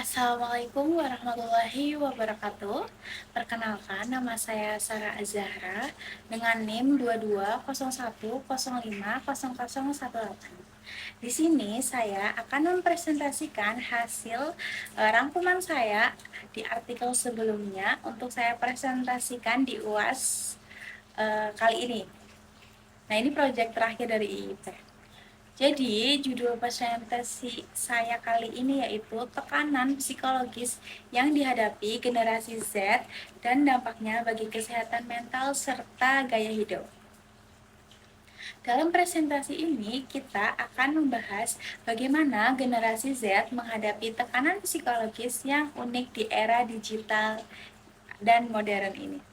Assalamualaikum warahmatullahi wabarakatuh. Perkenalkan, nama saya Sarah Azahra dengan NIM 2201050018. Di sini saya akan mempresentasikan hasil rangkuman saya di artikel sebelumnya untuk saya presentasikan di UAS kali ini. Nah, ini proyek terakhir dari IIP. Jadi, judul presentasi saya kali ini yaitu tekanan psikologis yang dihadapi generasi Z dan dampaknya bagi kesehatan mental serta gaya hidup. Dalam presentasi ini, kita akan membahas bagaimana generasi Z menghadapi tekanan psikologis yang unik di era digital dan modern ini,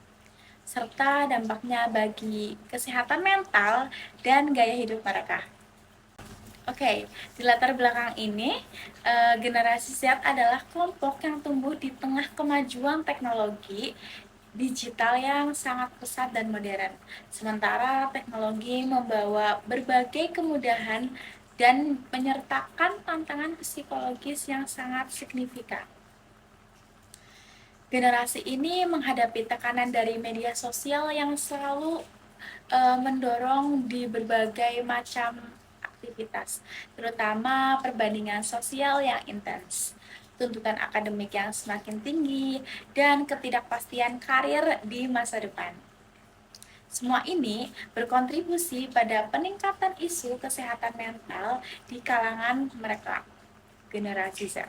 serta dampaknya bagi kesehatan mental dan gaya hidup mereka. Oke, di latar belakang ini, generasi Z adalah kelompok yang tumbuh di tengah kemajuan teknologi digital yang sangat pesat dan modern. Sementara teknologi membawa berbagai kemudahan dan menyertakan tantangan psikologis yang sangat signifikan. Generasi ini menghadapi tekanan dari media sosial yang selalu mendorong di berbagai macam aktivitas, terutama perbandingan sosial yang intens, tuntutan akademik yang semakin tinggi, dan ketidakpastian karir di masa depan. Semua ini berkontribusi pada peningkatan isu kesehatan mental di kalangan mereka, generasi Z.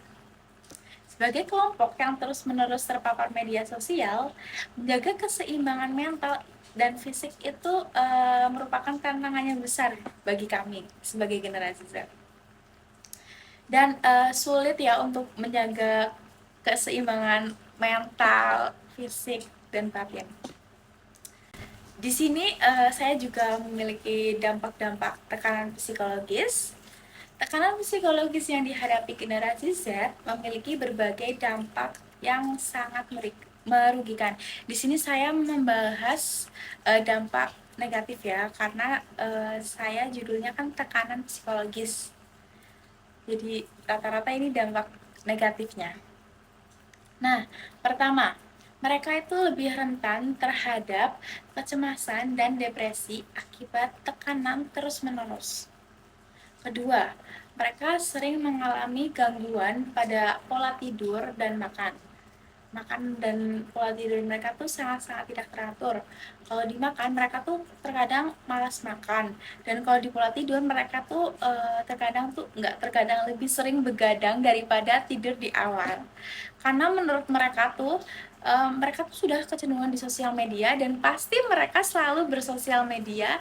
Sebagai kelompok yang terus-menerus terpapar media sosial, menjaga keseimbangan mental dan fisik itu merupakan tantangan yang besar bagi kami sebagai generasi Z. Dan sulit ya untuk menjaga keseimbangan mental, fisik, dan batin. Di sini saya juga memiliki dampak-dampak tekanan psikologis. Tekanan psikologis yang dihadapi generasi Z memiliki berbagai dampak yang sangat merugikan. Di sini saya membahas dampak negatif ya, karena saya judulnya kan tekanan psikologis. Jadi rata-rata ini dampak negatifnya. Nah, pertama, mereka itu lebih rentan terhadap kecemasan dan depresi akibat tekanan terus-menerus. Kedua, mereka sering mengalami gangguan pada pola tidur dan makan. Makan dan pola tidur mereka tuh sangat-sangat tidak teratur. Kalau dimakan, mereka tuh terkadang malas makan. Dan kalau di pola tidur, mereka tuh terkadang lebih sering begadang daripada tidur di awal. Karena menurut mereka tuh sudah kecenderungan di sosial media dan pasti mereka selalu bersosial media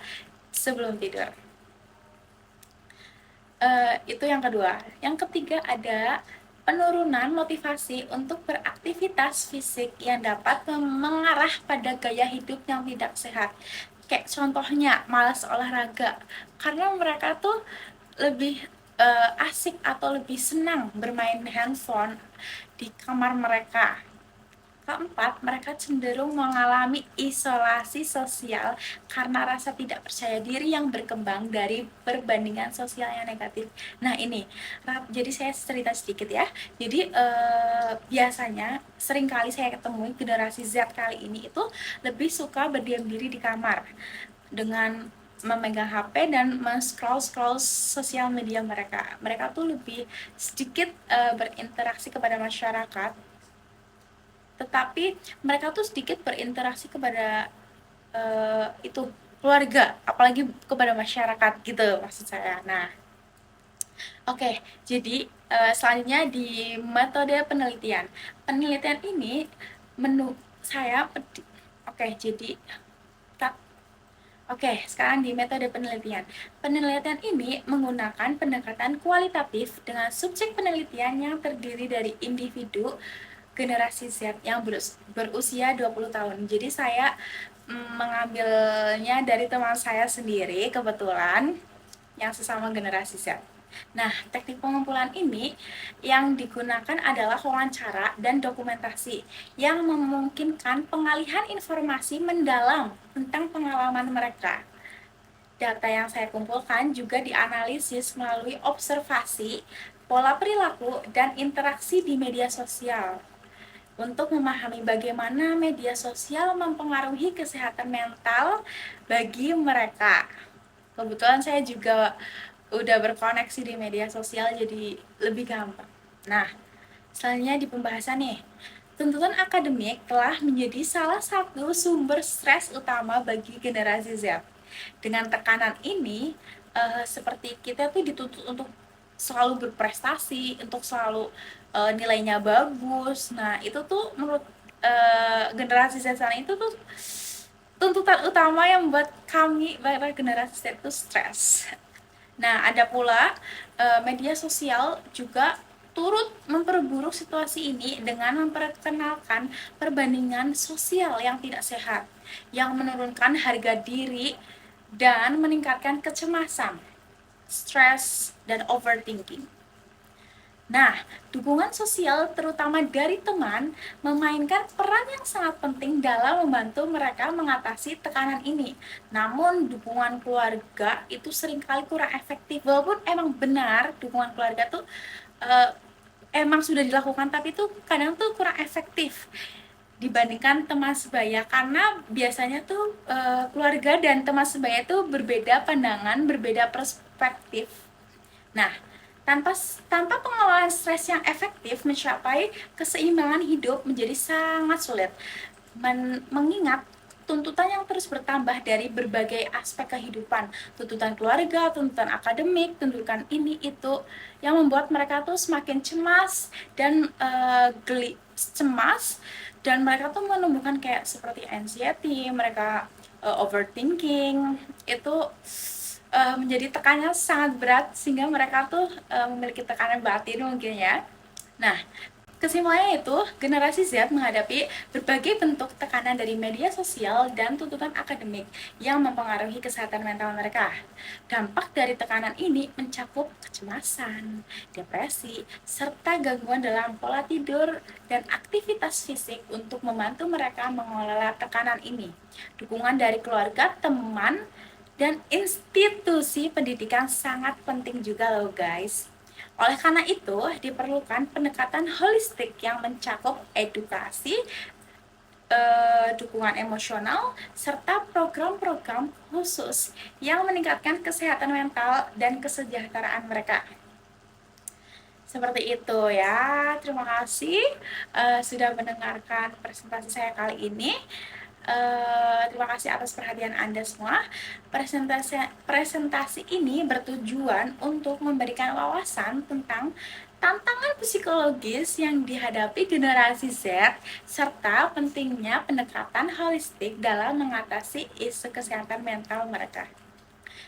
sebelum tidur. Itu yang kedua. Yang ketiga ada penurunan motivasi untuk beraktivitas fisik yang dapat mengarah pada gaya hidup yang tidak sehat. Kayak contohnya malas olahraga, karena mereka tuh lebih asik atau lebih senang bermain handphone di kamar mereka. Keempat, mereka cenderung mengalami isolasi sosial karena rasa tidak percaya diri yang berkembang dari perbandingan sosial yang negatif. Nah ini, jadi saya cerita sedikit ya. Jadi biasanya seringkali saya ketemu generasi Z kali ini itu lebih suka berdiam diri di kamar dengan memegang HP dan men-scroll sosial media mereka. Mereka tuh lebih sedikit berinteraksi kepada masyarakat, tetapi mereka tuh sedikit berinteraksi kepada itu keluarga, apalagi kepada masyarakat gitu maksud saya. Nah, oke, jadi selanjutnya di metode penelitian. Penelitian ini oke, jadi sekarang di metode penelitian. Penelitian ini menggunakan pendekatan kualitatif dengan subjek penelitian yang terdiri dari individu generasi Z yang berusia 20 tahun. Jadi saya mengambilnya dari teman saya sendiri kebetulan yang sesama generasi Z. Nah, teknik pengumpulan ini yang digunakan adalah wawancara dan dokumentasi yang memungkinkan pengalihan informasi mendalam tentang pengalaman mereka. Data yang saya kumpulkan juga dianalisis melalui observasi pola perilaku, dan interaksi di media sosial. Untuk memahami bagaimana media sosial mempengaruhi kesehatan mental bagi mereka. Kebetulan saya juga udah berkoneksi di media sosial, jadi lebih gampang. Nah, selanjutnya di pembahasan nih, tuntutan akademik telah menjadi salah satu sumber stres utama bagi generasi Z. Dengan tekanan ini, seperti kita tuh dituntut untuk selalu berprestasi, untuk selalu nilainya bagus. Nah, itu tuh menurut generasi Z sekarang itu tuh tuntutan utama yang membuat kami, para generasi Z itu stres. Nah, ada pula media sosial juga turut memperburuk situasi ini dengan memperkenalkan perbandingan sosial yang tidak sehat, yang menurunkan harga diri dan meningkatkan kecemasan, stres, dan overthinking. Nah, dukungan sosial terutama dari teman memainkan peran yang sangat penting dalam membantu mereka mengatasi tekanan ini. Namun, dukungan keluarga itu seringkali kurang efektif. Walaupun emang benar dukungan keluarga tuh emang sudah dilakukan, tapi tuh kadang tuh kurang efektif dibandingkan teman sebaya, karena biasanya tuh keluarga dan teman sebaya tuh berbeda pandangan, berbeda perspektif. Nah, tanpa pengelolaan stres yang efektif, mencapai keseimbangan hidup menjadi sangat sulit. Mengingat tuntutan yang terus bertambah dari berbagai aspek kehidupan, tuntutan keluarga, tuntutan akademik, tuntutan ini itu, yang membuat mereka tuh semakin cemas dan cemas, dan mereka tuh menumbuhkan kayak seperti anxiety, mereka overthinking, itu menjadi tekanan sangat berat sehingga mereka tuh memiliki tekanan batin mungkin ya. Nah, kesimpulannya itu, generasi Z menghadapi berbagai bentuk tekanan dari media sosial dan tuntutan akademik yang mempengaruhi kesehatan mental mereka. Dampak dari tekanan ini mencakup kecemasan, depresi, serta gangguan dalam pola tidur dan aktivitas fisik. Untuk membantu mereka mengelola tekanan ini, dukungan dari keluarga, teman, dan institusi pendidikan sangat penting juga loh guys. Oleh karena itu, diperlukan pendekatan holistik yang mencakup edukasi, dukungan emosional, serta program-program khusus yang meningkatkan kesehatan mental dan kesejahteraan mereka. Seperti itu ya. Terima kasih sudah mendengarkan presentasi saya kali ini. Terima kasih atas perhatian Anda semua. Presentasi ini bertujuan untuk memberikan wawasan tentang tantangan psikologis yang dihadapi generasi Z, serta pentingnya pendekatan holistik dalam mengatasi isu kesehatan mental mereka.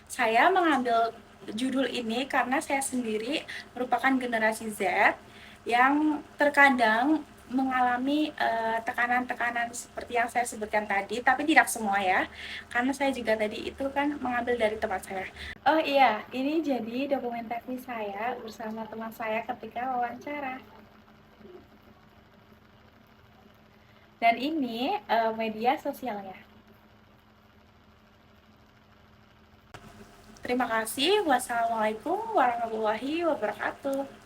Saya mengambil judul ini karena saya sendiri merupakan generasi Z yang terkadang mengalami tekanan-tekanan seperti yang saya sebutkan tadi, tapi tidak semua ya, karena saya juga tadi itu kan mengambil dari teman saya. Oh iya, ini jadi dokumentasi saya bersama teman saya ketika wawancara. Dan ini media sosialnya. Terima kasih. Wassalamualaikum warahmatullahi wabarakatuh.